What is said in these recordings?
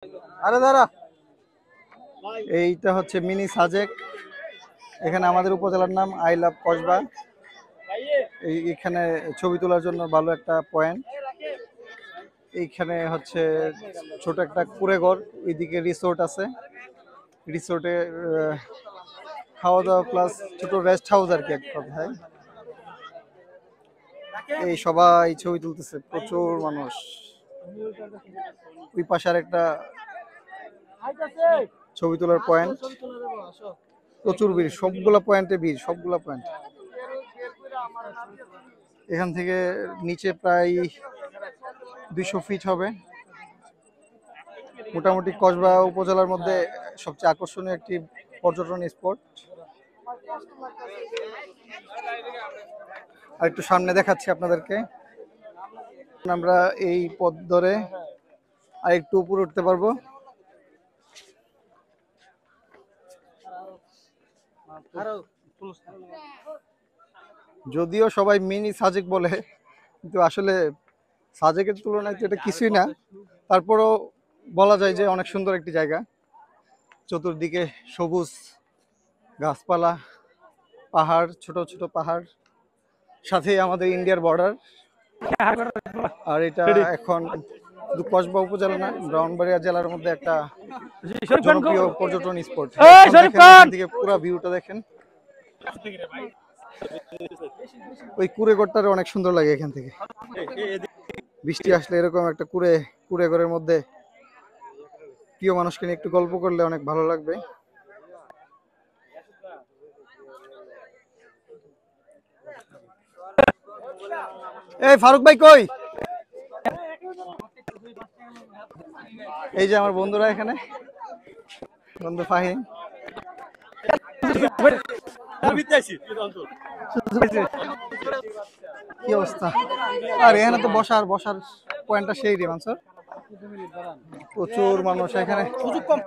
আরে দাঁড়া, এইটা হচ্ছে মিনি সাজেক। এখানে আমাদের উপজেলার নাম আই লাভ কসবা। এইখানে ছবি তোলার জন্য ভালো একটা পয়েন্ট। এইখানে হচ্ছে ছোট একটা কুঁড়েঘর, ওইদিকে রিসোর্ট আছে। রিসোর্টে খাওয়া দাওয়া প্লাস ছোট রেস্ট হাউস আর কি এক কথায়। এই সবাই ছবি তুলতেছে, প্রচুর মানুষ। ওই পাশে আর একটা ছবি তোলার পয়েন্ট, প্রচুর ভিড়, সবগুলা পয়েন্টে ভিড়, সবগুলা পয়েন্ট। এখান থেকে নিচে প্রায় 200 ফিট হবে। মোটামুটি কসবা উপজেলার মধ্যে সবচেয়ে আকর্ষণীয় একটি পর্যটন স্পট। আর একটু সামনে দেখাচ্ছি আপনাদেরকে। আমরা এই পথ ধরে আর একটু উপরে উঠতে পারবো। যদিও সবাই মিনি সাজেক বলে, কিন্তু আসলে সাজেকের তুলনায় তো এটা কিছুই না। তারপরও বলা যায় যে অনেক সুন্দর একটি জায়গা। চতুর্দিকে সবুজ গাছপালা, পাহাড়, ছোট ছোট পাহাড়, সাথে আমাদের ইন্ডিয়ার বর্ডার। আর এটা এখন শুধু কসবা উপজেলা না, ব্রাহ্মণবাড়িয়া জেলার মধ্যে একটা জনপ্রিয় পর্যটন স্পট। এখান থেকে পুরো ভিউটা দেখেন। ওই কুঁড়েঘরটা অনেক সুন্দর লাগে এখান থেকে। বৃষ্টি আসলে এরকম একটা কুঁড়েঘরের মধ্যে প্রিয় মানুষকে নিয়ে একটু গল্প করলে অনেক ভালো লাগবে। এই ফারুক ভাই কই? এই যে আমার বন্ধুরা এখানে, বন্ধু ফাহিম। কি অবস্থা? আর এখানে তো বসার পয়েন্টটা সেই রে মানসর। প্রচুর মানুষ এখানে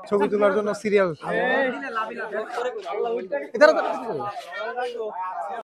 ছবি তোলার জন্য সিরিয়াল।